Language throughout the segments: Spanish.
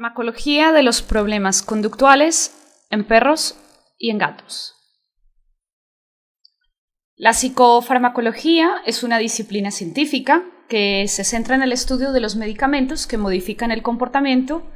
Farmacología de los problemas conductuales en perros y en gatos. La psicofarmacología es una disciplina científica que se centra en el estudio de los medicamentos que modifican el comportamiento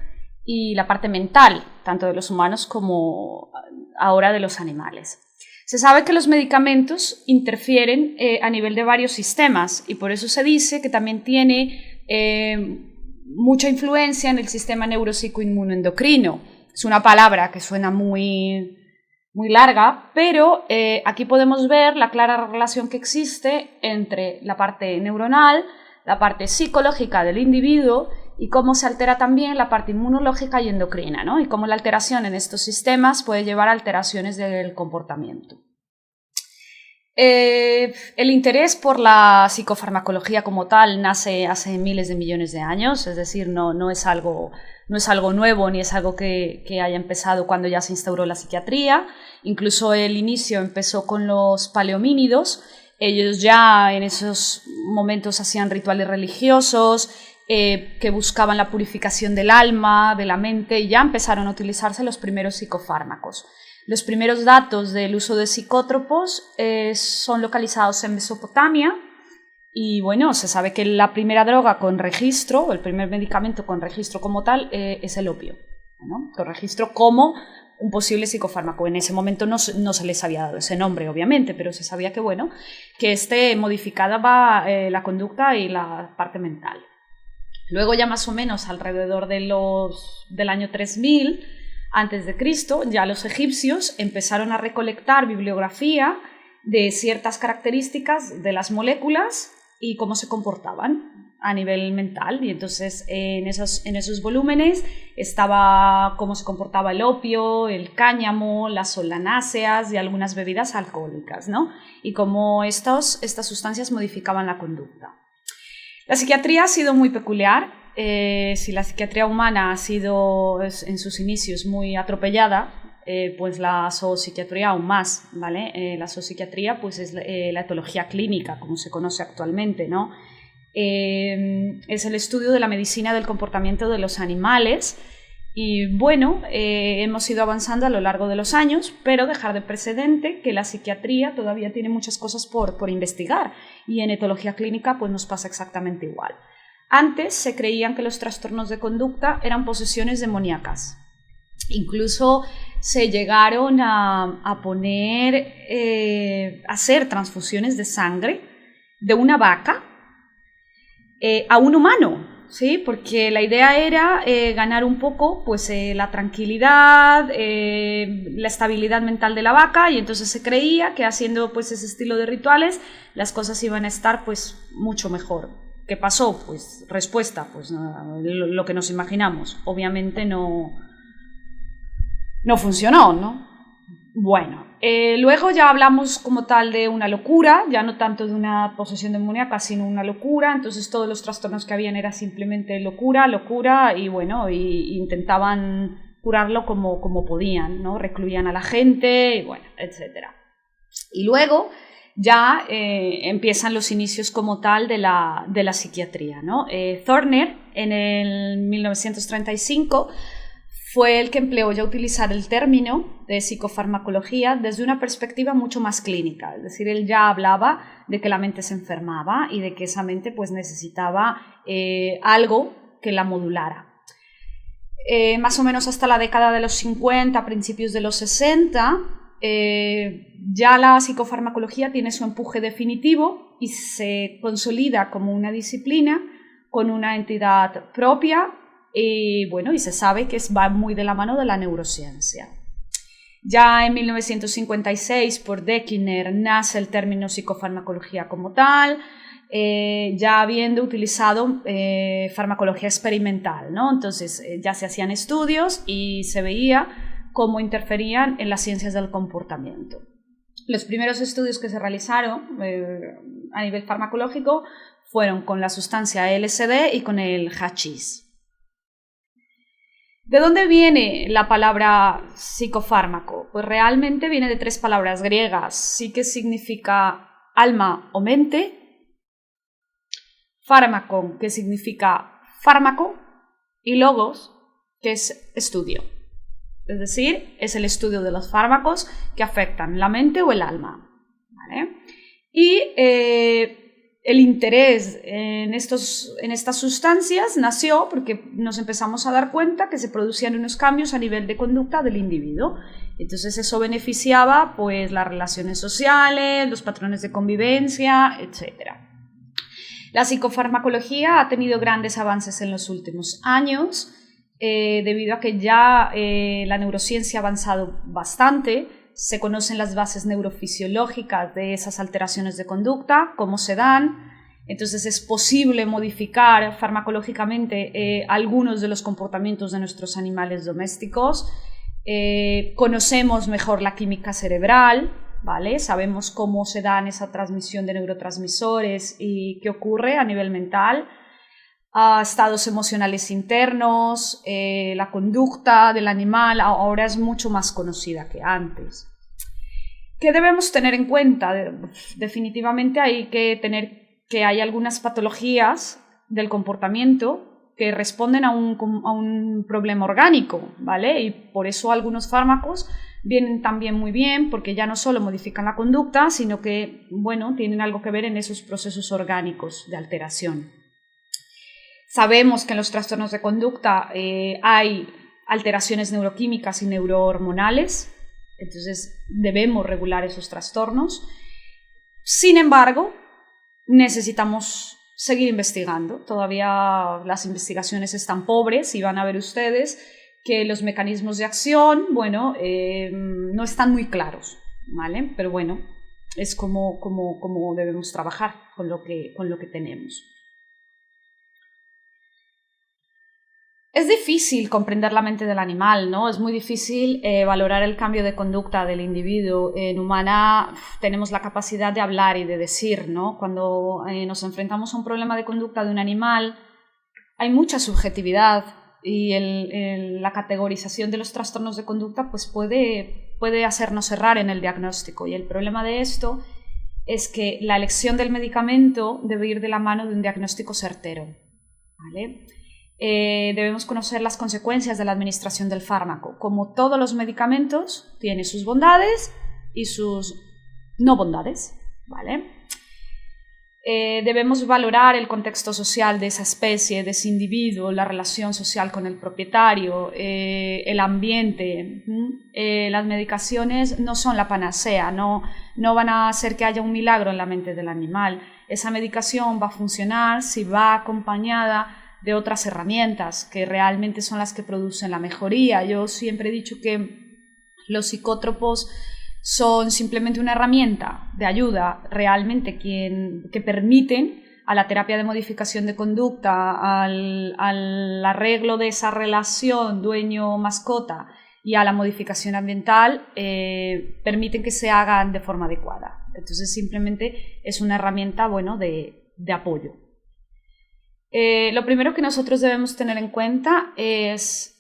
y la parte mental, tanto de los humanos como ahora de los animales. Se sabe que los medicamentos interfieren a nivel de varios sistemas y por eso se dice que también tiene mucha influencia en el sistema neuropsicoinmunoendocrino. Es una palabra que suena muy larga, pero aquí podemos ver la clara relación que existe entre la parte neuronal, la parte psicológica del individuo y cómo se altera también la parte inmunológica y endocrina, ¿no? Y cómo la alteración en estos sistemas puede llevar a alteraciones del comportamiento. El interés por la psicofarmacología como tal nace hace miles de millones de años, es decir, no es algo nuevo ni es algo que haya empezado cuando ya se instauró la psiquiatría. Incluso el inicio empezó con los paleomínidos. Ellos ya en esos momentos hacían rituales religiosos que buscaban la purificación del alma, de la mente, y ya empezaron a utilizarse los primeros psicofármacos. Los primeros datos del uso de psicótropos son localizados en Mesopotamia y bueno, se sabe que la primera droga con registro, o el primer medicamento con registro como tal, es el opio, ¿no? Con registro como un posible psicofármaco. En ese momento no se les había dado ese nombre, obviamente, pero se sabía que, bueno, que modificaba la conducta y la parte mental. Luego ya más o menos alrededor del año 3000 antes de Cristo, ya los egipcios empezaron a recolectar bibliografía de ciertas características de las moléculas y cómo se comportaban a nivel mental. Y entonces en esos volúmenes estaba cómo se comportaba el opio, el cáñamo, las solanáceas y algunas bebidas alcohólicas, ¿no? Y cómo estas sustancias modificaban la conducta. La psiquiatría ha sido muy peculiar. Si la psiquiatría humana ha sido en sus inicios muy atropellada, pues la zoopsiquiatría aún más, ¿vale? La zoopsiquiatría pues es la etología clínica, como se conoce actualmente, ¿no? Es el estudio de la medicina del comportamiento de los animales y bueno, hemos ido avanzando a lo largo de los años, pero dejar de precedente que la psiquiatría todavía tiene muchas cosas por investigar y en etología clínica pues nos pasa exactamente igual. Antes se creían que los trastornos de conducta eran posesiones demoníacas. Incluso se llegaron a poner, hacer transfusiones de sangre de una vaca a un humano, ¿sí? Porque la idea era ganar un poco pues, la tranquilidad, la estabilidad mental de la vaca, y entonces se creía que haciendo pues, ese estilo de rituales las cosas iban a estar pues, mucho mejor. ¿Qué pasó? Pues respuesta, pues lo que nos imaginamos. Obviamente no funcionó, ¿no? Bueno, luego ya hablamos como tal de una locura, ya no tanto de una posesión demoníaca, sino una locura. Entonces todos los trastornos que habían era simplemente locura, y bueno, y intentaban curarlo como podían, ¿no? Recluían a la gente, y bueno, etcétera. Y luego ya empiezan los inicios como tal de la psiquiatría, ¿no? Thorner, en el 1935, fue el que empleó ya utilizar el término de psicofarmacología desde una perspectiva mucho más clínica. Es decir, él ya hablaba de que la mente se enfermaba y de que esa mente pues, necesitaba algo que la modulara. Más o menos hasta la década de los 50, principios de los 60, ya la psicofarmacología tiene su empuje definitivo y se consolida como una disciplina con una entidad propia y bueno, y se sabe que va muy de la mano de la neurociencia. Ya en 1956 por Deckiner nace el término psicofarmacología como tal, ya habiendo utilizado farmacología experimental, ¿no? Entonces ya se hacían estudios y se veía cómo interferían en las ciencias del comportamiento. Los primeros estudios que se realizaron a nivel farmacológico fueron con la sustancia LSD y con el hachís. ¿De dónde viene la palabra psicofármaco? Pues realmente viene de tres palabras griegas, sí que significa alma o mente, fármaco, que significa fármaco, y logos, que es estudio. Es decir, es el estudio de los fármacos que afectan la mente o el alma, ¿vale? Y el interés en estas sustancias nació porque nos empezamos a dar cuenta que se producían unos cambios a nivel de conducta del individuo. Entonces eso beneficiaba pues, las relaciones sociales, los patrones de convivencia, etc. La psicofarmacología ha tenido grandes avances en los últimos años, debido a que ya la neurociencia ha avanzado bastante. Se conocen las bases neurofisiológicas de esas alteraciones de conducta, cómo se dan. Entonces es posible modificar farmacológicamente algunos de los comportamientos de nuestros animales domésticos. Conocemos mejor la química cerebral, ¿vale? Sabemos cómo se da esa transmisión de neurotransmisores y qué ocurre a nivel mental. Estados emocionales internos, la conducta del animal ahora es mucho más conocida que antes. ¿Qué debemos tener en cuenta? Definitivamente hay hay algunas patologías del comportamiento que responden a un problema orgánico, ¿vale? Y por eso algunos fármacos vienen también muy bien, porque ya no solo modifican la conducta, sino que, bueno, tienen algo que ver en esos procesos orgánicos de alteración. Sabemos que en los trastornos de conducta hay alteraciones neuroquímicas y neurohormonales, entonces debemos regular esos trastornos. Sin embargo, necesitamos seguir investigando. Todavía las investigaciones están pobres y van a ver ustedes que los mecanismos de acción, bueno, no están muy claros, ¿vale? Pero bueno, es como debemos trabajar con lo que tenemos. Es difícil comprender la mente del animal, ¿no? Es muy difícil valorar el cambio de conducta del individuo. En Humana tenemos la capacidad de hablar y de decir, ¿no? Cuando nos enfrentamos a un problema de conducta de un animal, hay mucha subjetividad y la categorización de los trastornos de conducta pues puede hacernos errar en el diagnóstico. Y el problema de esto es que la elección del medicamento debe ir de la mano de un diagnóstico certero, ¿vale? Debemos conocer las consecuencias de la administración del fármaco. Como todos los medicamentos, tiene sus bondades y sus no bondades, ¿vale? Debemos valorar el contexto social de esa especie, de ese individuo, la relación social con el propietario, el ambiente. Las medicaciones no son la panacea, no van a hacer que haya un milagro en la mente del animal. Esa medicación va a funcionar si va acompañada de otras herramientas que realmente son las que producen la mejoría. Yo siempre he dicho que los psicótropos son simplemente una herramienta de ayuda realmente que permiten a la terapia de modificación de conducta, al arreglo de esa relación dueño-mascota y a la modificación ambiental, permiten que se hagan de forma adecuada. Entonces simplemente es una herramienta, bueno, de apoyo. Lo primero que nosotros debemos tener en cuenta es,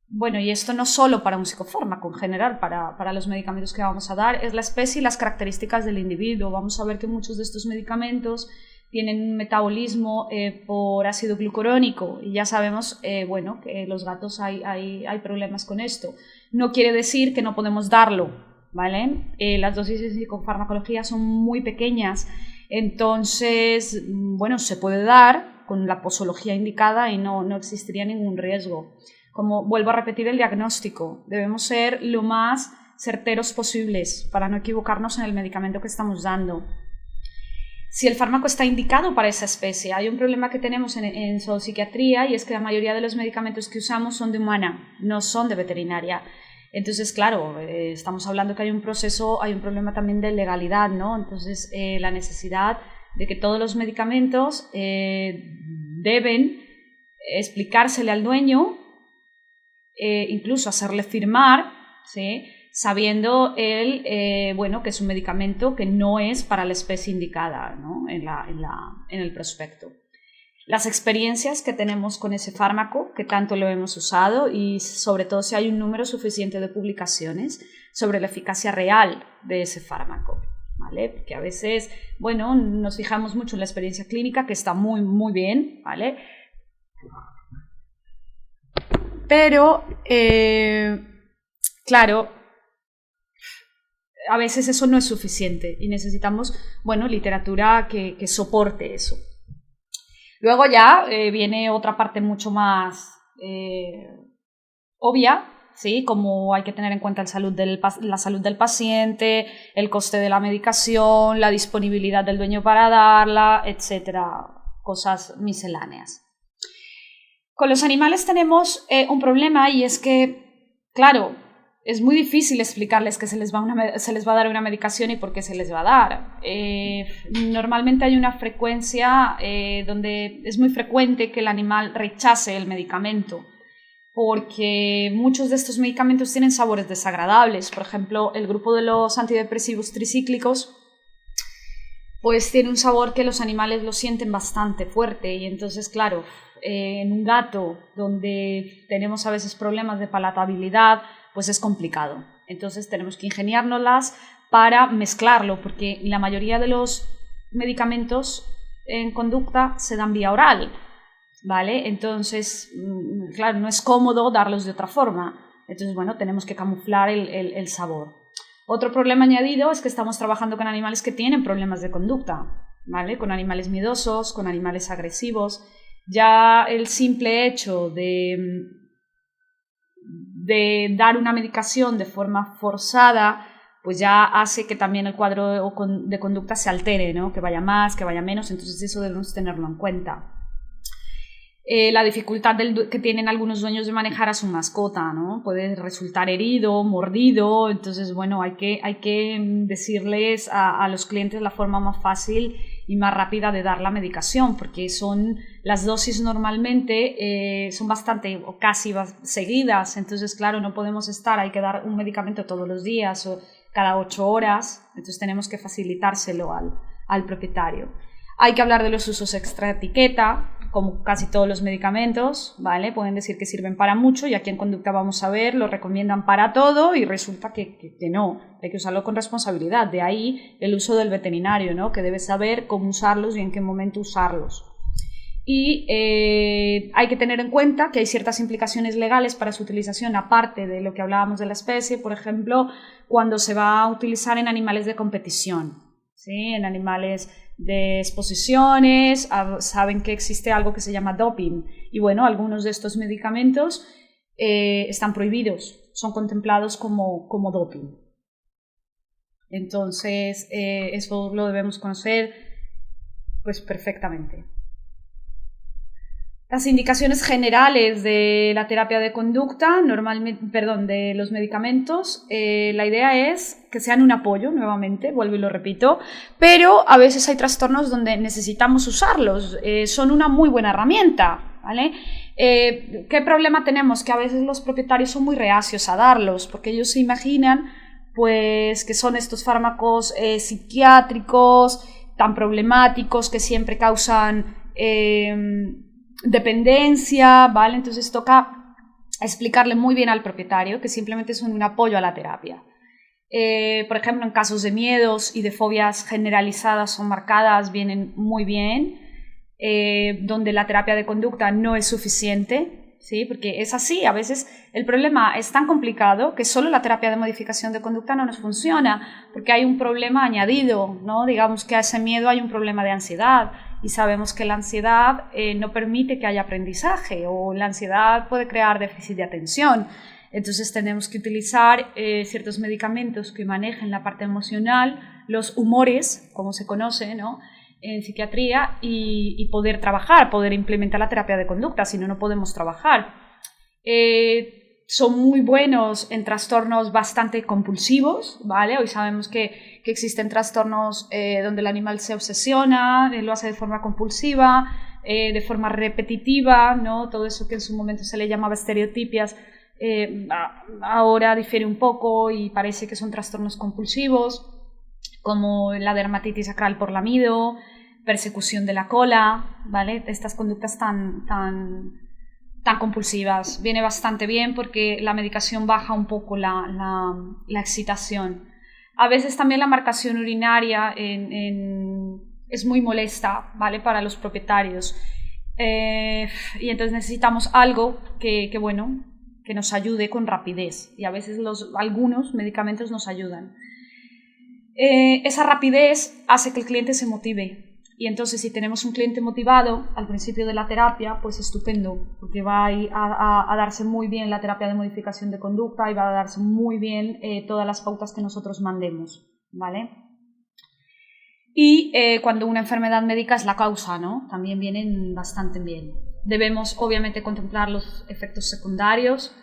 bueno, y esto no solo para un psicofármaco, en general, para los medicamentos que vamos a dar, es la especie y las características del individuo. Vamos a ver que muchos de estos medicamentos tienen un metabolismo por ácido glucurónico y ya sabemos, bueno, que los gatos hay problemas con esto. No quiere decir que no podemos darlo, ¿vale? Las dosis de psicofarmacología son muy pequeñas, entonces, bueno, se puede dar con la posología indicada y no existiría ningún riesgo. Como vuelvo a repetir el diagnóstico, debemos ser lo más certeros posibles para no equivocarnos en el medicamento que estamos dando. Si el fármaco está indicado para esa especie, hay un problema que tenemos en zoopsiquiatría y es que la mayoría de los medicamentos que usamos son de humana, no son de veterinaria. Entonces, claro, estamos hablando que hay un problema también de legalidad, ¿no? Entonces, la necesidad de que todos los medicamentos deben explicársele al dueño, incluso hacerle firmar, ¿sí? Sabiendo él, bueno, que es un medicamento que no es para la especie indicada, ¿no? en el prospecto. Las experiencias que tenemos con ese fármaco, que tanto lo hemos usado, y sobre todo si hay un número suficiente de publicaciones sobre la eficacia real de ese fármaco, ¿vale? Porque a veces, bueno, nos fijamos mucho en la experiencia clínica, que está muy, muy bien, ¿vale? pero, claro, a veces eso no es suficiente y necesitamos, bueno, literatura que soporte eso. Luego ya viene otra parte mucho más obvia, ¿sí? Como hay que tener en cuenta la salud del paciente, el coste de la medicación, la disponibilidad del dueño para darla, etcétera, cosas misceláneas. Con los animales tenemos un problema y es que, claro, es muy difícil explicarles que se les va a dar una medicación y por qué se les va a dar. Normalmente hay una frecuencia donde es muy frecuente que el animal rechace el medicamento, porque muchos de estos medicamentos tienen sabores desagradables. Por ejemplo, el grupo de los antidepresivos tricíclicos pues tiene un sabor que los animales lo sienten bastante fuerte y entonces, claro, en un gato donde tenemos a veces problemas de palatabilidad, pues es complicado. Entonces tenemos que ingeniárnoslas para mezclarlo, porque la mayoría de los medicamentos en conducta se dan vía oral, ¿vale? Entonces, claro, no es cómodo darlos de otra forma. Entonces, bueno, tenemos que camuflar el sabor. Otro problema añadido es que estamos trabajando con animales que tienen problemas de conducta, ¿vale? Con animales miedosos, con animales agresivos. Ya el simple hecho de dar una medicación de forma forzada, pues ya hace que también el cuadro de conducta se altere, ¿no? Que vaya más, que vaya menos, entonces eso debemos tenerlo en cuenta. La dificultad que tienen algunos dueños de manejar a su mascota, ¿no? Puede resultar herido, mordido, entonces bueno, hay que decirles a los clientes la forma más fácil y más rápida de dar la medicación, porque las dosis normalmente son bastante o casi seguidas, entonces claro, no podemos hay que dar un medicamento todos los días o cada 8 horas, entonces tenemos que facilitárselo al propietario. Hay que hablar de los usos extra etiqueta, como casi todos los medicamentos, ¿vale? Pueden decir que sirven para mucho y aquí en conducta vamos a ver, lo recomiendan para todo y resulta que no, hay que usarlo con responsabilidad. De ahí el uso del veterinario, ¿no? Que debe saber cómo usarlos y en qué momento usarlos. Y hay que tener en cuenta que hay ciertas implicaciones legales para su utilización, aparte de lo que hablábamos de la especie, por ejemplo, cuando se va a utilizar en animales de competición, ¿sí? En animales de exposiciones, saben que existe algo que se llama doping y bueno, algunos de estos medicamentos están prohibidos, son contemplados como doping. Entonces eso lo debemos conocer pues perfectamente. Las indicaciones generales de la terapia de conducta, de los medicamentos, la idea es que sean un apoyo, nuevamente, vuelvo y lo repito, pero a veces hay trastornos donde necesitamos usarlos, son una muy buena herramienta, ¿vale? ¿Qué problema tenemos? Que a veces los propietarios son muy reacios a darlos, porque ellos se imaginan pues, que son estos fármacos psiquiátricos tan problemáticos que siempre causan dependencia, ¿vale? Entonces toca explicarle muy bien al propietario que simplemente son un apoyo a la terapia. Por ejemplo, en casos de miedos y de fobias generalizadas o marcadas vienen muy bien, donde la terapia de conducta no es suficiente, ¿sí? Porque es así, a veces el problema es tan complicado que solo la terapia de modificación de conducta no nos funciona, porque hay un problema añadido, ¿no? Digamos que a ese miedo hay un problema de ansiedad, y sabemos que la ansiedad no permite que haya aprendizaje o la ansiedad puede crear déficit de atención. Entonces tenemos que utilizar ciertos medicamentos que manejen la parte emocional, los humores, como se conoce, ¿no? En psiquiatría y poder trabajar, poder implementar la terapia de conducta, si no, no podemos trabajar. Son muy buenos en trastornos bastante compulsivos, ¿vale? Hoy sabemos que existen trastornos donde el animal se obsesiona, lo hace de forma compulsiva, de forma repetitiva, ¿no? Todo eso que en su momento se le llamaba estereotipias, ahora difiere un poco y parece que son trastornos compulsivos, como la dermatitis acral por lamido, persecución de la cola, ¿vale? Estas conductas tan compulsivas. Viene bastante bien porque la medicación baja un poco la excitación. A veces también la marcación urinaria es muy molesta, ¿vale? Para los propietarios. Y entonces necesitamos algo que bueno, que nos ayude con rapidez, y a veces algunos medicamentos nos ayudan. Esa rapidez hace que el cliente se motive. Y entonces si tenemos un cliente motivado al principio de la terapia, pues estupendo, porque va a darse muy bien la terapia de modificación de conducta y va a darse muy bien todas las pautas que nosotros mandemos, ¿vale? Y cuando una enfermedad médica es la causa, ¿no? También vienen bastante bien. Debemos obviamente contemplar los efectos secundarios.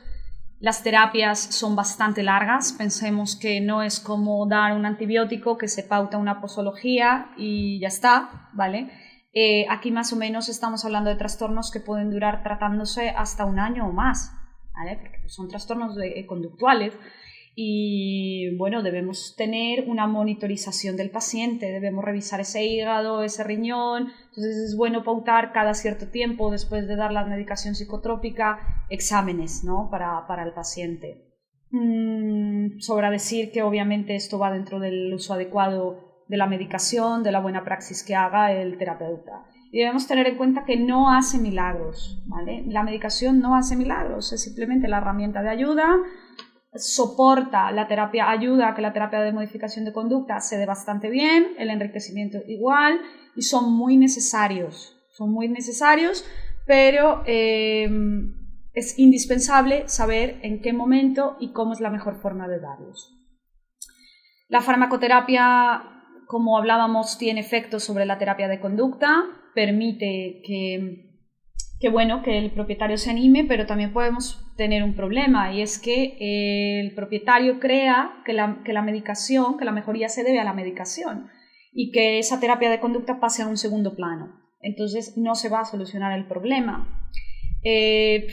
Las terapias son bastante largas, pensemos que no es como dar un antibiótico que se pauta una posología y ya está, ¿vale? Aquí más o menos estamos hablando de trastornos que pueden durar tratándose hasta 1 año o más, ¿vale? Porque son trastornos conductuales y bueno, debemos tener una monitorización del paciente, debemos revisar ese hígado, ese riñón, entonces es bueno pautar cada cierto tiempo después de dar la medicación psicotrópica exámenes, ¿no? para el paciente. Sobra decir que obviamente esto va dentro del uso adecuado de la medicación, de la buena praxis que haga el terapeuta. Y debemos tener en cuenta que no hace milagros, ¿vale? La medicación no hace milagros, es simplemente la herramienta de ayuda, soporta la terapia, ayuda a que la terapia de modificación de conducta se dé bastante bien, el enriquecimiento igual, y son muy necesarios, pero es indispensable saber en qué momento y cómo es la mejor forma de darlos. La farmacoterapia, como hablábamos, tiene efectos sobre la terapia de conducta, permite que el propietario se anime, pero también podemos tener un problema, y es que el propietario crea que la medicación, que la mejoría se debe a la medicación y que esa terapia de conducta pase a un segundo plano. Entonces no se va a solucionar el problema.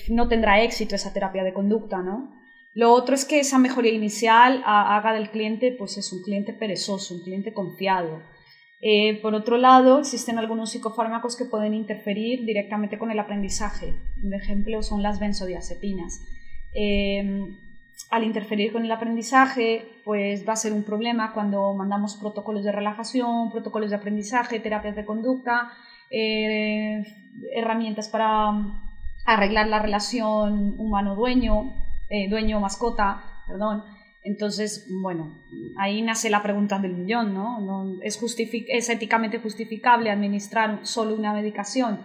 No tendrá éxito esa terapia de conducta, ¿no? Lo otro es que esa mejoría inicial haga del cliente, pues es un cliente perezoso, un cliente confiado. Por otro lado, existen algunos psicofármacos que pueden interferir directamente con el aprendizaje. Un ejemplo son las benzodiazepinas. Al interferir con el aprendizaje, pues va a ser un problema cuando mandamos protocolos de relajación, protocolos de aprendizaje, terapias de conducta, herramientas para arreglar la relación humano-dueño, dueño-mascota, perdón. Entonces, bueno, ahí nace la pregunta del millón, ¿no? ¿Es éticamente justificable administrar solo una medicación?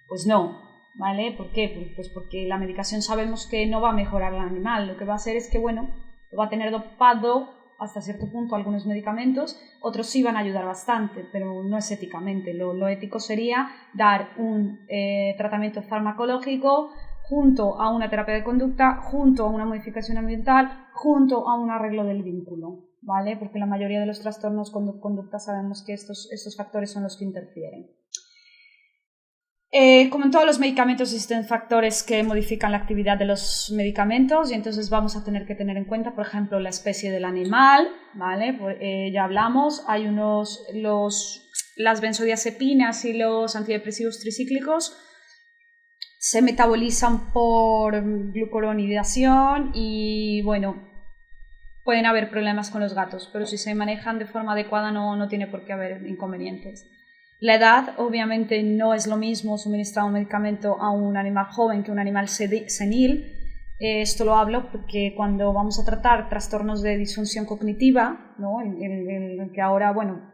Pues no, ¿vale? ¿Por qué? Pues porque la medicación sabemos que no va a mejorar al animal, lo que va a hacer es que, bueno, lo va a tener dopado hasta cierto punto algunos medicamentos, otros sí van a ayudar bastante, pero no es éticamente. Lo ético sería dar un tratamiento farmacológico junto a una terapia de conducta, junto a una modificación ambiental, junto a un arreglo del vínculo, ¿vale? Porque la mayoría de los trastornos con conducta sabemos que estos factores son los que interfieren. Como en todos los medicamentos existen factores que modifican la actividad de los medicamentos y entonces vamos a tener que tener en cuenta, por ejemplo, la especie del animal, ¿vale? Ya hablamos, hay las benzodiazepinas y los antidepresivos tricíclicos se metabolizan por glucuronidación y, bueno, pueden haber problemas con los gatos, pero si se manejan de forma adecuada no tiene por qué haber inconvenientes. La edad, obviamente, no es lo mismo suministrar un medicamento a un animal joven que a un animal senil. Esto lo hablo porque cuando vamos a tratar trastornos de disfunción cognitiva, ¿no? el que ahora, bueno,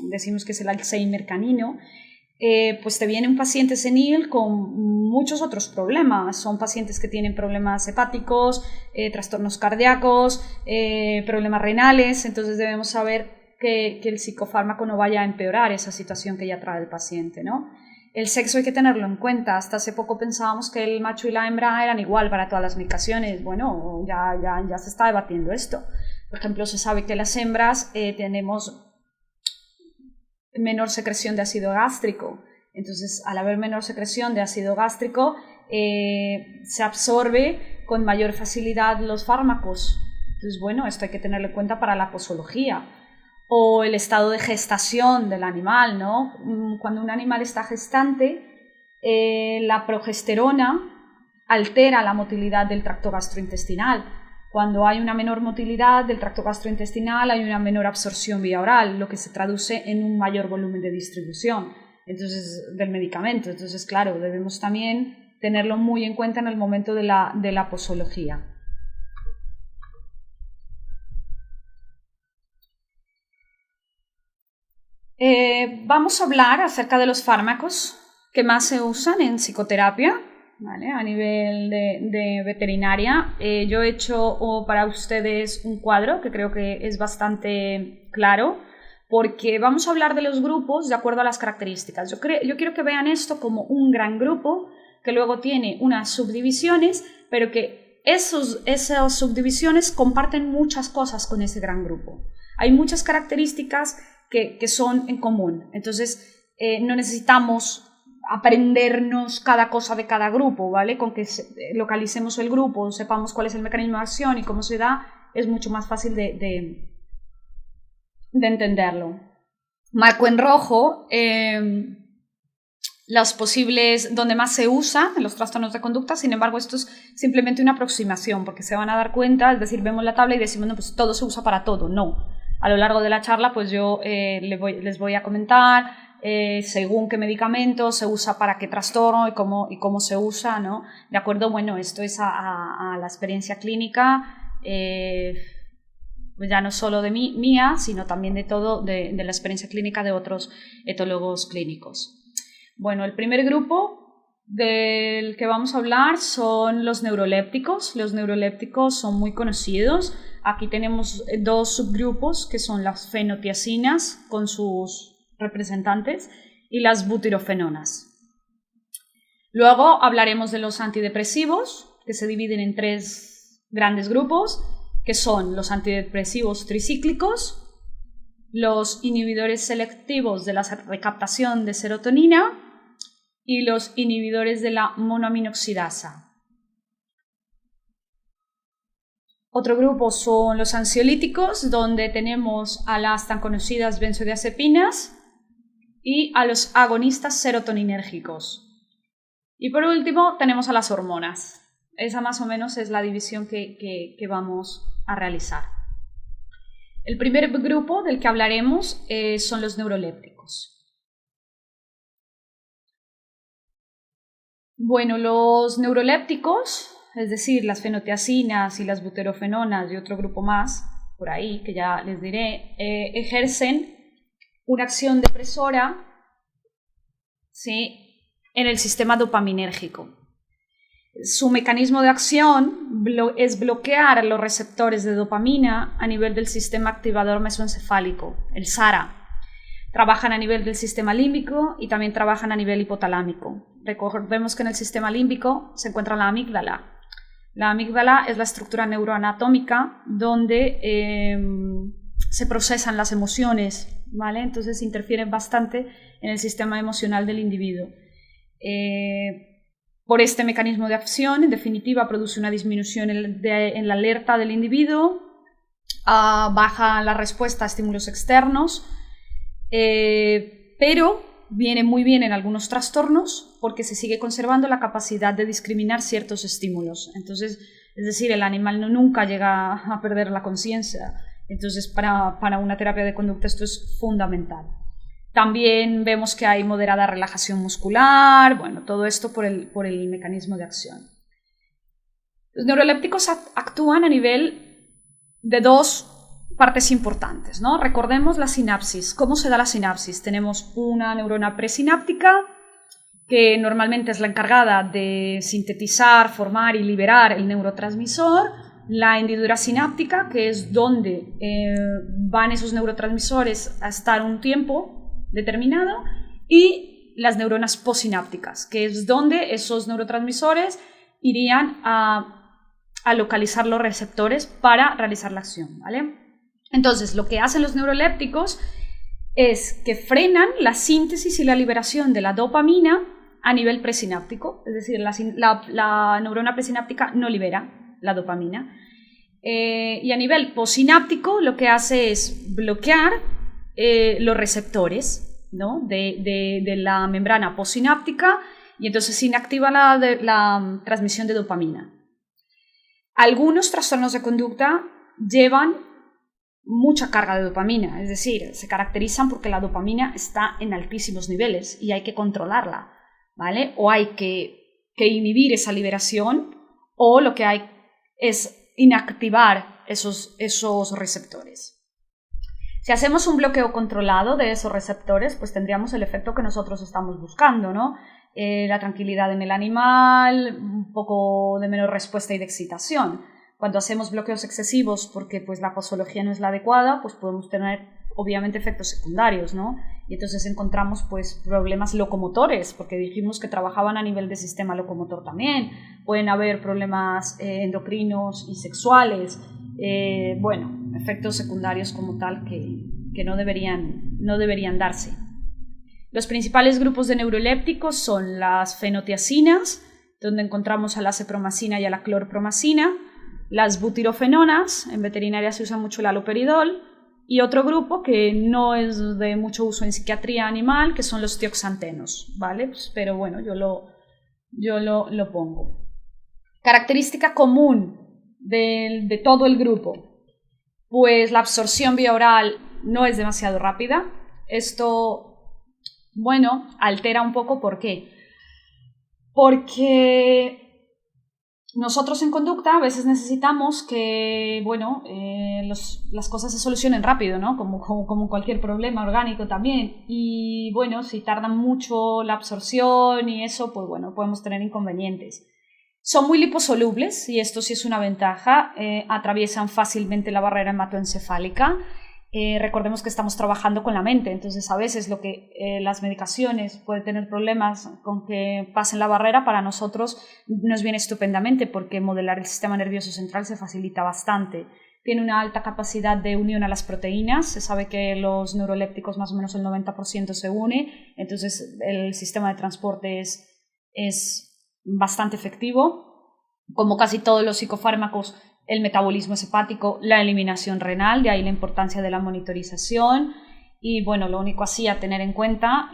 decimos que es el Alzheimer canino, pues te viene un paciente senil con muchos otros problemas. Son pacientes que tienen problemas hepáticos, trastornos cardíacos, problemas renales, entonces debemos saber que el psicofármaco no vaya a empeorar esa situación que ya trae el paciente, ¿no? El sexo hay que tenerlo en cuenta. Hasta hace poco pensábamos que el macho y la hembra eran igual para todas las medicaciones. Bueno, ya se está debatiendo esto. Por ejemplo, se sabe que las hembras tenemos menor secreción de ácido gástrico. Entonces, al haber menor secreción de ácido gástrico, se absorbe con mayor facilidad los fármacos. Entonces, bueno, esto hay que tenerlo en cuenta para la posología. O el estado de gestación del animal, ¿no? Cuando un animal está gestante, la progesterona altera la motilidad del tracto gastrointestinal. Cuando hay una menor motilidad del tracto gastrointestinal, hay una menor absorción vía oral, lo que se traduce en un mayor volumen de distribución del medicamento. Entonces, claro, debemos también tenerlo muy en cuenta en el momento de la posología. Vamos a hablar acerca de los fármacos que más se usan en psicoterapia, ¿vale? A nivel de veterinaria. Yo he hecho para ustedes un cuadro que creo que es bastante claro, porque vamos a hablar de los grupos de acuerdo a las características. Yo quiero que vean esto como un gran grupo que luego tiene unas subdivisiones, pero que esas subdivisiones comparten muchas cosas con ese gran grupo. Hay muchas características que son en común. Entonces, no necesitamos aprendernos cada cosa de cada grupo, ¿vale? Con que localicemos el grupo, sepamos cuál es el mecanismo de acción y cómo se da, es mucho más fácil de entenderlo. Marco en rojo las posibles, donde más se usa en los trastornos de conducta. Sin embargo, esto es simplemente una aproximación, porque se van a dar cuenta, es decir, vemos la tabla y decimos, no, pues todo se usa para todo. No. A lo largo de la charla, pues yo les voy a comentar según qué medicamento se usa para qué trastorno y cómo se usa, ¿no? De acuerdo, bueno, esto es a la experiencia clínica, pues ya no solo de mía, sino también de la experiencia clínica de otros etólogos clínicos. Bueno, el primer grupo del que vamos a hablar son los neurolépticos. Los neurolépticos son muy conocidos. Aquí tenemos dos subgrupos que son las fenotiacinas con sus representantes y las butirofenonas. Luego hablaremos de los antidepresivos, que se dividen en tres grandes grupos, que son los antidepresivos tricíclicos, los inhibidores selectivos de la recaptación de serotonina y los inhibidores de la monoaminoxidasa. Otro grupo son los ansiolíticos, donde tenemos a las tan conocidas benzodiazepinas y a los agonistas serotoninérgicos. Y por último tenemos a las hormonas. Esa más o menos es la división que vamos a realizar. El primer grupo del que hablaremos son los neurolépticos. Bueno, los neurolépticos, es decir, las fenotiacinas y las buterofenonas y otro grupo más, por ahí, que ya les diré, ejercen una acción depresora, ¿sí?, en el sistema dopaminérgico. Su mecanismo de acción es bloquear los receptores de dopamina a nivel del sistema activador mesoencefálico, el SARA. Trabajan a nivel del sistema límbico y también trabajan a nivel hipotalámico. Recordemos que en el sistema límbico se encuentra la amígdala. La amígdala es la estructura neuroanatómica donde se procesan las emociones, ¿vale? Entonces interfieren bastante en el sistema emocional del individuo. Por este mecanismo de acción, en definitiva, produce una disminución en la alerta del individuo, baja la respuesta a estímulos externos, pero viene muy bien en algunos trastornos porque se sigue conservando la capacidad de discriminar ciertos estímulos. Entonces, es decir, el animal nunca llega a perder la conciencia. Entonces, para una terapia de conducta esto es fundamental. También vemos que hay moderada relajación muscular, bueno, todo esto por el mecanismo de acción. Los neurolépticos actúan a nivel de dos partes importantes, ¿no? Recordemos la sinapsis. ¿Cómo se da la sinapsis? Tenemos una neurona presináptica, que normalmente es la encargada de sintetizar, formar y liberar el neurotransmisor, la hendidura sináptica, que es donde van esos neurotransmisores a estar un tiempo determinado, y las neuronas posinápticas, que es donde esos neurotransmisores irían a localizar los receptores para realizar la acción, ¿vale? Entonces, lo que hacen los neurolépticos es que frenan la síntesis y la liberación de la dopamina a nivel presináptico, es decir, la neurona presináptica no libera la dopamina. Y a nivel posináptico lo que hace es bloquear los receptores, ¿no?, de la membrana posináptica, y entonces se inactiva la transmisión de dopamina. Algunos trastornos de conducta llevan mucha carga de dopamina, es decir, se caracterizan porque la dopamina está en altísimos niveles y hay que controlarla, ¿vale? O hay que que inhibir esa liberación o lo que hay es inactivar esos receptores. Si hacemos un bloqueo controlado de esos receptores, pues tendríamos el efecto que nosotros estamos buscando, ¿no? La tranquilidad en el animal, un poco de menor respuesta y de excitación. Cuando hacemos bloqueos excesivos porque pues, la posología no es la adecuada, pues podemos tener obviamente efectos secundarios, ¿no? Y entonces encontramos pues, problemas locomotores, porque dijimos que trabajaban a nivel de sistema locomotor también. Pueden haber problemas endocrinos y sexuales. Efectos secundarios como tal que no deberían darse. Los principales grupos de neurolépticos son las fenotiacinas, donde encontramos a la cepromacina y a la clorpromacina, las butirofenonas, en veterinaria se usa mucho el haloperidol, y otro grupo que no es de mucho uso en psiquiatría animal, que son los tioxantenos, ¿vale? Pero bueno, yo lo pongo. Característica común de todo el grupo, pues la absorción vía oral no es demasiado rápida. Esto, altera un poco. ¿Por qué? Porque nosotros en conducta a veces necesitamos que, las cosas se solucionen rápido, ¿no? Como cualquier problema orgánico también. Y si tardan mucho la absorción y eso, pues podemos tener inconvenientes. Son muy liposolubles y esto sí es una ventaja, atraviesan fácilmente la barrera hematoencefálica. Recordemos que estamos trabajando con la mente, entonces a veces las medicaciones pueden tener problemas con que pasen la barrera, para nosotros nos viene estupendamente porque modelar el sistema nervioso central se facilita bastante. Tiene una alta capacidad de unión a las proteínas, se sabe que los neurolépticos más o menos el 90% se une, entonces el sistema de transporte es bastante efectivo. Como casi todos los psicofármacos, el metabolismo es hepático, la eliminación renal, de ahí la importancia de la monitorización. Y lo único así a tener en cuenta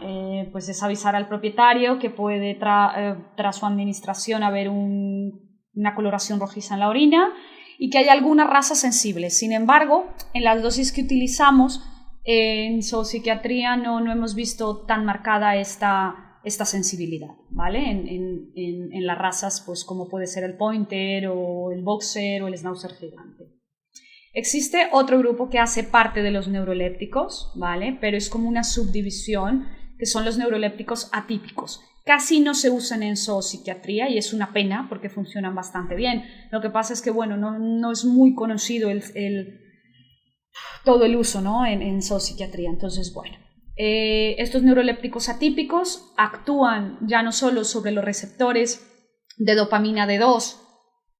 pues es avisar al propietario que puede tras su administración haber una coloración rojiza en la orina y que hay alguna raza sensible. Sin embargo, en las dosis que utilizamos en zoopsiquiatría no hemos visto tan marcada esta sensibilidad, ¿vale? En las razas, pues como puede ser el pointer o el boxer o el schnauzer gigante. Existe otro grupo que hace parte de los neurolépticos, ¿vale? Pero es como una subdivisión, que son los neurolépticos atípicos. Casi no se usan en zoopsiquiatría y es una pena porque funcionan bastante bien. Lo que pasa es que, no es muy conocido todo el uso, ¿no? en zoopsiquiatría. Entonces, estos neurolépticos atípicos actúan ya no solo sobre los receptores de dopamina D2,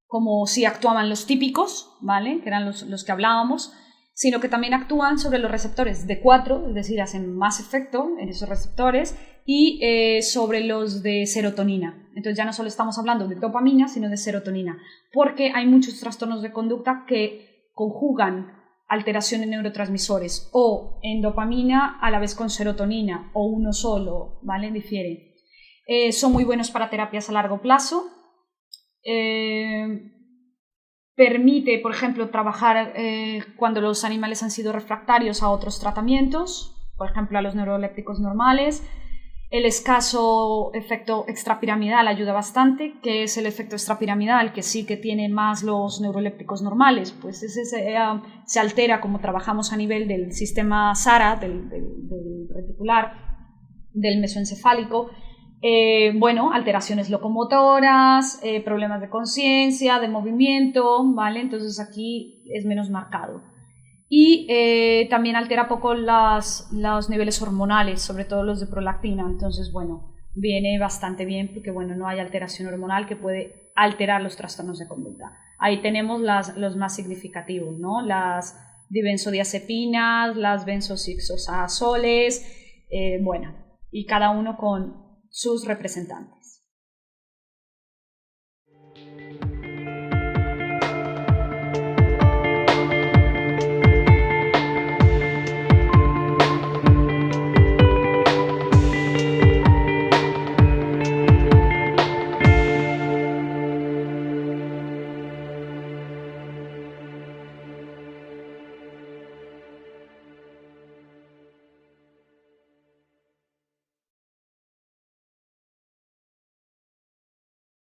como si actuaban los típicos, ¿vale? Que eran los que hablábamos, sino que también actúan sobre los receptores D4, es decir, hacen más efecto en esos receptores, y sobre los de serotonina. Entonces ya no solo estamos hablando de dopamina, sino de serotonina, porque hay muchos trastornos de conducta que conjugan alteración en neurotransmisores o en dopamina a la vez con serotonina o uno solo, ¿vale? Difiere. Son muy buenos para terapias a largo plazo. Permite, por ejemplo, trabajar cuando los animales han sido refractarios a otros tratamientos, por ejemplo, a los neurolépticos normales. El escaso efecto extrapiramidal ayuda bastante, que es el efecto extrapiramidal, que sí que tiene más los neurolépticos normales, pues ese se altera como trabajamos a nivel del sistema SARA, del reticular, del mesoencefálico. Alteraciones locomotoras, problemas de conciencia, de movimiento, ¿vale? Entonces aquí es menos marcado. Y también altera poco los niveles hormonales, sobre todo los de prolactina. Entonces, viene bastante bien porque, no hay alteración hormonal que puede alterar los trastornos de conducta. Ahí tenemos los más significativos, ¿no? Las dibenzodiazepinas, las benzosixoazoles, y cada uno con sus representantes.